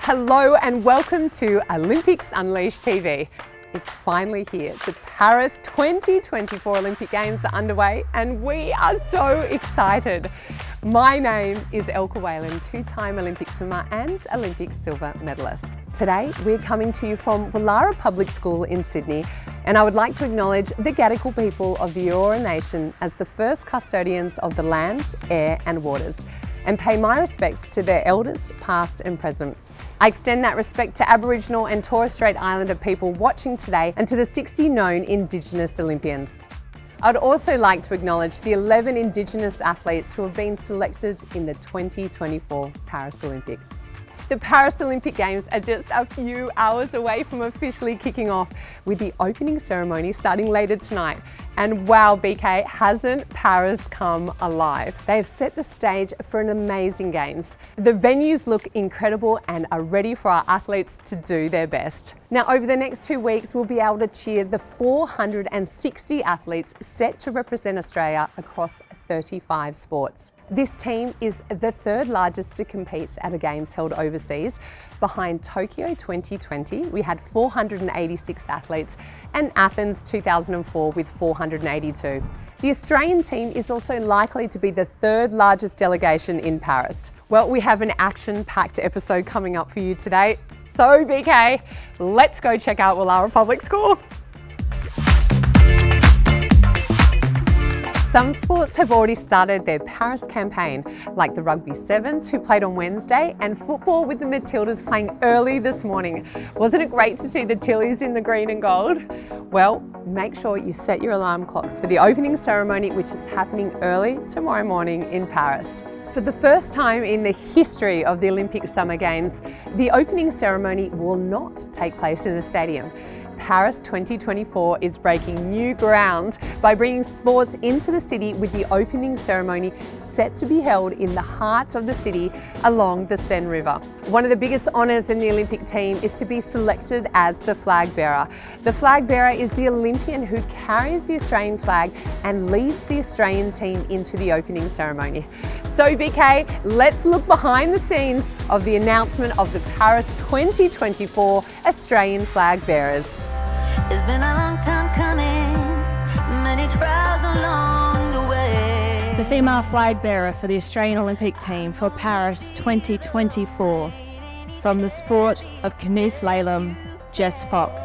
Hello and welcome to Olympics Unleashed TV. It's finally here. The Paris 2024 Olympic Games are underway and we are so excited. My name is Elka Whalan, two-time Olympic swimmer and Olympic silver medalist. Today we're coming to you from Woollahra Public School in Sydney, and I would like to acknowledge the Gadigal people of the Eora Nation as the first custodians of the land, air and waters, and pay my respects to their elders past and present. I extend that respect to Aboriginal and Torres Strait Islander people watching today and to the 60 known Indigenous Olympians. I'd also like to acknowledge the 11 Indigenous athletes who have been selected in the 2024 Paris Olympics. The Paris Olympic Games are just a few hours away from officially kicking off, with the opening ceremony starting later tonight. And wow, BK, hasn't Paris come alive? They've set the stage for an amazing Games. The venues look incredible and are ready for our athletes to do their best. Now, over the next 2 weeks, we'll be able to cheer the 460 athletes set to represent Australia across 35 sports. This team is the third largest to compete at a Games held overseas. Behind Tokyo 2020, we had 486 athletes, and Athens 2004 with 482. The Australian team is also likely to be the third largest delegation in Paris. Well, we have an action-packed episode coming up for you today. So BK, let's go check out Woollahra Public School. Some sports have already started their Paris campaign, like the Rugby Sevens, who played on Wednesday, and football with the Matildas playing early this morning. Wasn't it great to see the Tillies in the green and gold? Well, make sure you set your alarm clocks for the opening ceremony, which is happening early tomorrow morning in Paris. For the first time in the history of the Olympic Summer Games, the opening ceremony will not take place in a stadium. Paris 2024 is breaking new ground by bringing sports into the city, with the opening ceremony set to be held in the heart of the city along the Seine River. One of the biggest honours in the Olympic team is to be selected as the flag bearer. The flag bearer is the Olympian who carries the Australian flag and leads the Australian team into the opening ceremony. So BK, let's look behind the scenes of the announcement of the Paris 2024 Australian flag bearers. It's been a long time coming, many trials along the way. The female flag bearer for the Australian Olympic team for Paris 2024, from the sport of canoe slalom, Jess Fox.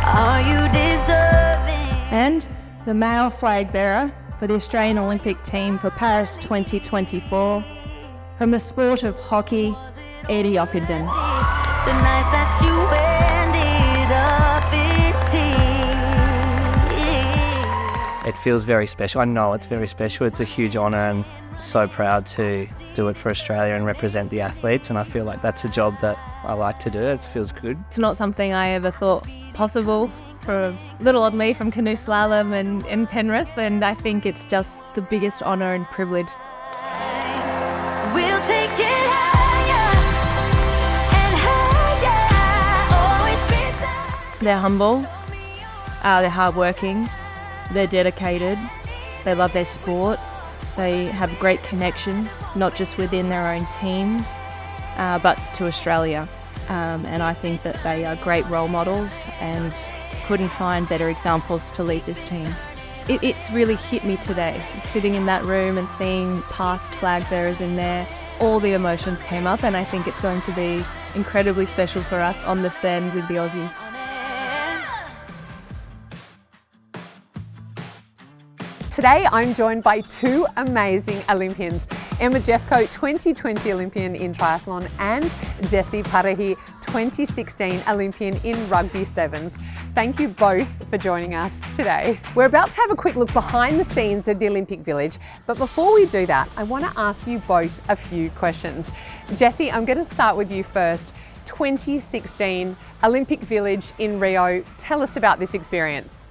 Are you deserving? And the male flag bearer for the Australian Olympic team for Paris 2024, from the sport of hockey, Eddie Ockenden. The nights that you ended up in tea. It feels very special. I know it's very special. It's a huge honour, and so proud to do it for Australia and represent the athletes, and I feel like that's a job that I like to do. It feels good. It's not something I ever thought possible for little old me from canoe slalom and in Penrith, and I think it's just the biggest honour and privilege. We'll take it higher and higher, always beside. They're humble, they're hardworking, they're dedicated, they love their sport, they have a great connection, not just within their own teams, but to Australia. And I think that they are great role models and couldn't find better examples to lead this team. It's really hit me today, sitting in that room and seeing past flag bearers in there. All the emotions came up, and I think it's going to be incredibly special for us on the Seine with the Aussies. Today, I'm joined by two amazing Olympians, Emma Jeffcoat, 2020 Olympian in triathlon, and Jesse Parahi, 2016 Olympian in Rugby Sevens. Thank you both for joining us today. We're about to have a quick look behind the scenes of the Olympic Village, but before we do that, I want to ask you both a few questions. Jesse, I'm going to start with you first. 2016 Olympic Village in Rio. Tell us about this experience.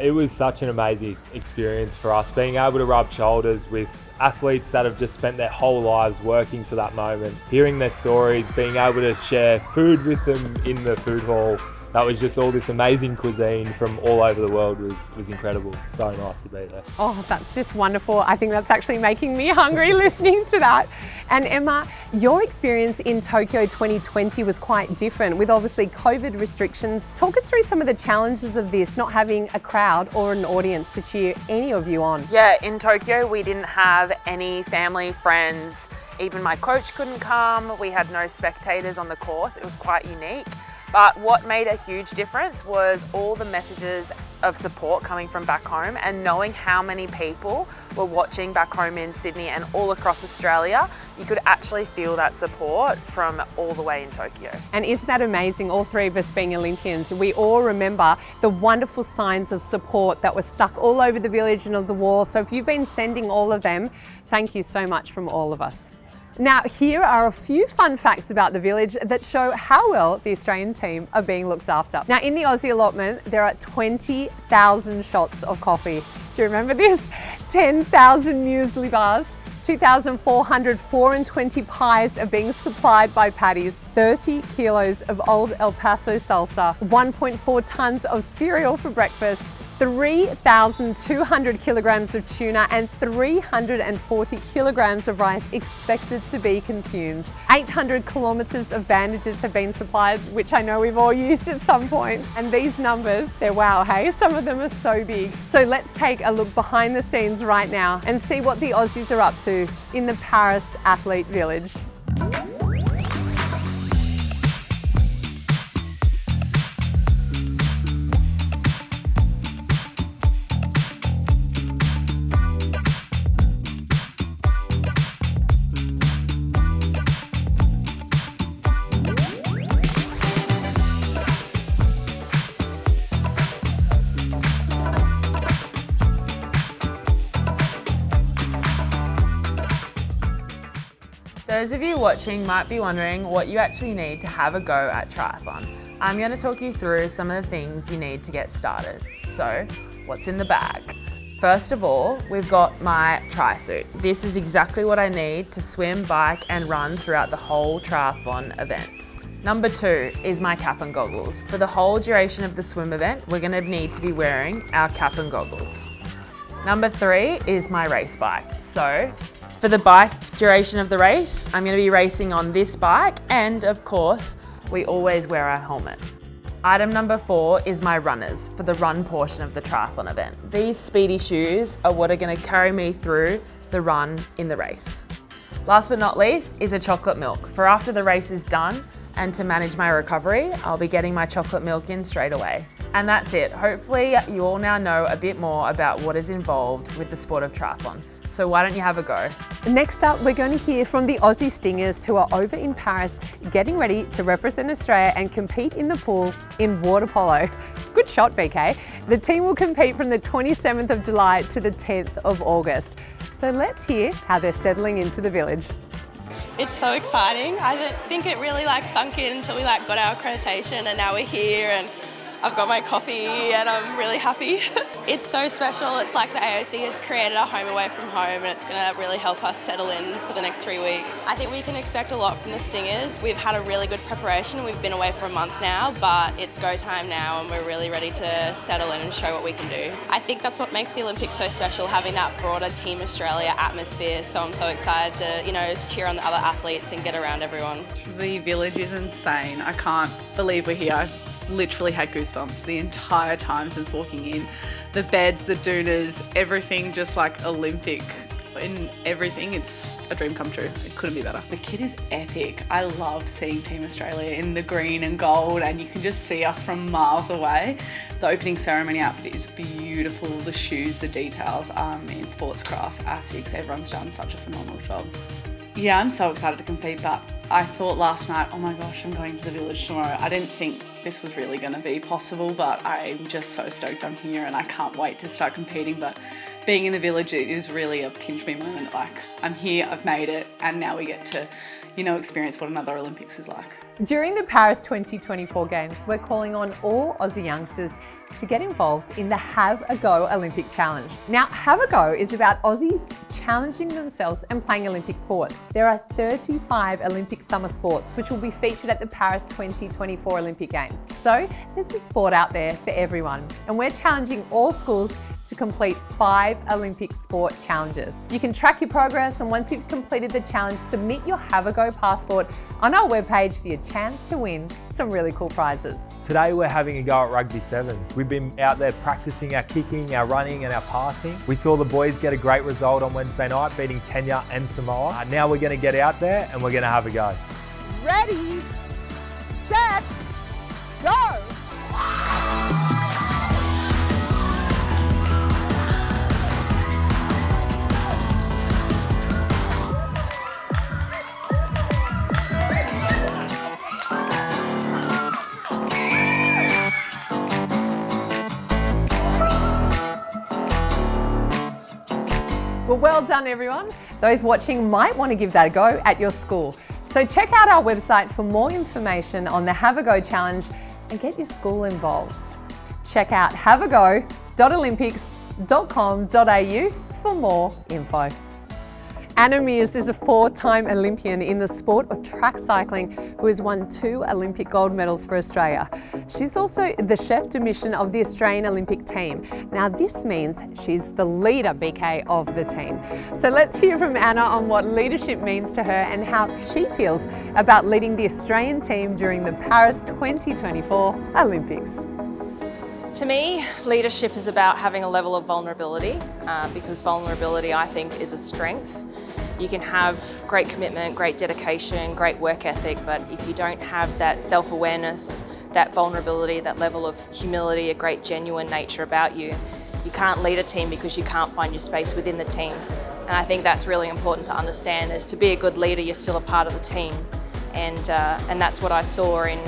It was such an amazing experience for us, being able to rub shoulders with athletes that have just spent their whole lives working to that moment, hearing their stories, being able to share food with them in the food hall, that was just all this amazing cuisine from all over the world was incredible. So nice to be there. Oh, that's just wonderful. I think that's actually making me hungry listening to that. And Emma, your experience in Tokyo 2020 was quite different with obviously COVID restrictions. Talk us through some of the challenges of this, not having a crowd or an audience to cheer any of you on. Yeah, in Tokyo we didn't have any family, friends, even my coach couldn't come. We had no spectators on the course. It was quite unique. But what made a huge difference was all the messages of support coming from back home and knowing how many people were watching back home in Sydney and all across Australia. You could actually feel that support from all the way in Tokyo. And isn't that amazing, all three of us being Olympians? We all remember the wonderful signs of support that were stuck all over the village and of the wall. So if you've been sending all of them, thank you so much from all of us. Now, here are a few fun facts about the village that show how well the Australian team are being looked after. Now, in the Aussie allotment, there are 20,000 shots of coffee. Do you remember this? 10,000 muesli bars, 2,400 4 and 20 pies are being supplied by Paddy's, 30 kilos of old El Paso salsa, 1.4 tonnes of cereal for breakfast, 3,200 kilograms of tuna and 340 kilograms of rice expected to be consumed. 800 kilometres of bandages have been supplied, which I know we've all used at some point. And these numbers, they're wow, hey? Some of them are so big. So let's take a look behind the scenes right now and see what the Aussies are up to in the Paris Athlete Village. Those of you watching might be wondering what you actually need to have a go at triathlon. I'm going to talk you through some of the things you need to get started. So, what's in the bag? First of all, we've got my tri suit. This is exactly what I need to swim, bike and run throughout the whole triathlon event. Number 2 is my cap and goggles. For the whole duration of the swim event, we're going to need to be wearing our cap and goggles. Number 3 is my race bike. So, for the bike duration of the race, I'm going to be racing on this bike and of course, we always wear our helmet. Item number 4 is my runners for the run portion of the triathlon event. These speedy shoes are what are going to carry me through the run in the race. Last but not least is a chocolate milk for after the race is done, and to manage my recovery, I'll be getting my chocolate milk in straight away. And that's it. Hopefully you all now know a bit more about what is involved with the sport of triathlon. So why don't you have a go? Next up, we're going to hear from the Aussie Stingers who are over in Paris getting ready to represent Australia and compete in the pool in water polo. Good shot, BK. The team will compete from the 27th of July to the 10th of August. So let's hear how they're settling into the village. It's so exciting. I didn't think it really sunk in until we got our accreditation, and now we're here and I've got my coffee and I'm really happy. It's so special. It's like the AOC has created a home away from home, and it's going to really help us settle in for the next 3 weeks. I think we can expect a lot from the Stingers. We've had a really good preparation. We've been away for a month now, but it's go time now and we're really ready to settle in and show what we can do. I think that's what makes the Olympics so special, having that broader Team Australia atmosphere. So I'm so excited to, cheer on the other athletes and get around everyone. The village is insane. I can't believe we're here. I've literally had goosebumps the entire time since walking in. The beds, the doonas, everything just Olympic in everything. It's a dream come true. It couldn't be better. The kit is epic. I love seeing Team Australia in the green and gold, and you can just see us from miles away. The opening ceremony outfit is beautiful. The shoes, the details, in Sportscraft, ASICS, everyone's done such a phenomenal job. Yeah, I'm so excited to compete, but I thought last night, oh my gosh, I'm going to the village tomorrow. I didn't think this was really going to be possible, but I'm just so stoked I'm here and I can't wait to start competing. But being in the village, it is really a pinch me moment. I'm here, I've made it, and now we get to experience what another Olympics is like. During the Paris 2024 Games, we're calling on all Aussie youngsters to get involved in the Have a Go Olympic Challenge. Now, Have a Go is about Aussies challenging themselves and playing Olympic sports. There are 35 Olympic summer sports which will be featured at the Paris 2024 Olympic Games. So there's a sport out there for everyone, and we're challenging all schools to complete 5 Olympic sport challenges. You can track your progress, and once you've completed the challenge, submit your Have a Go passport on our webpage for your chance to win some really cool prizes. Today we're having a go at Rugby Sevens. We've been out there practicing our kicking, our running and our passing. We saw the boys get a great result on Wednesday night, beating Kenya and Samoa. Now we're going to get out there and we're going to have a go. Ready, set, go! Well done, everyone. Those watching might want to give that a go at your school. So check out our website for more information on the Have a Go Challenge and get your school involved. Check out haveago.olympics.com.au for more info. Anna Meares is a 4-time Olympian in the sport of track cycling who has won 2 Olympic gold medals for Australia. She's also the chef de mission of the Australian Olympic team. Now this means she's the leader, BK, of the team. So let's hear from Anna on what leadership means to her and how she feels about leading the Australian team during the Paris 2024 Olympics. To me, leadership is about having a level of vulnerability because vulnerability, I think, is a strength. You can have great commitment, great dedication, great work ethic, but if you don't have that self-awareness, that vulnerability, that level of humility, a great genuine nature about you, you can't lead a team because you can't find your space within the team. And I think that's really important to understand, is to be a good leader, you're still a part of the team. And that's what I saw in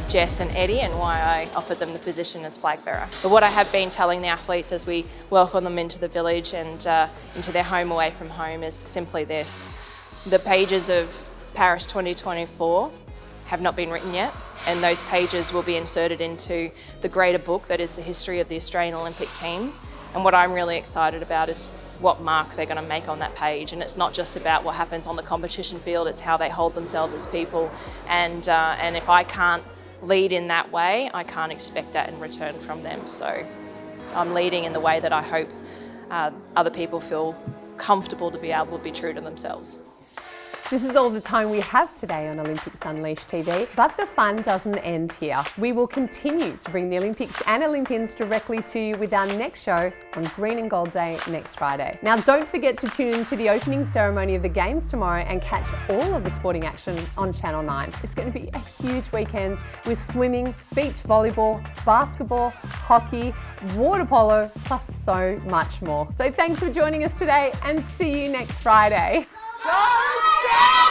Jess and Eddie and why I offered them the position as flag bearer. But what I have been telling the athletes as we welcome them into the village and into their home away from home is simply this. The pages of Paris 2024 have not been written yet, and those pages will be inserted into the greater book that is the history of the Australian Olympic team. And what I'm really excited about is what mark they're going to make on that page. And it's not just about what happens on the competition field, it's how they hold themselves as people. And if I can't lead in that way, I can't expect that in return from them. So I'm leading in the way that I hope other people feel comfortable to be able to be true to themselves. This is all the time we have today on Olympics Unleashed TV, but the fun doesn't end here. We will continue to bring the Olympics and Olympians directly to you with our next show on Green and Gold Day next Friday. Now, don't forget to tune into the opening ceremony of the Games tomorrow and catch all of the sporting action on Channel 9. It's going to be a huge weekend with swimming, beach volleyball, basketball, hockey, water polo, plus so much more. So thanks for joining us today and see you next Friday. Go Australia!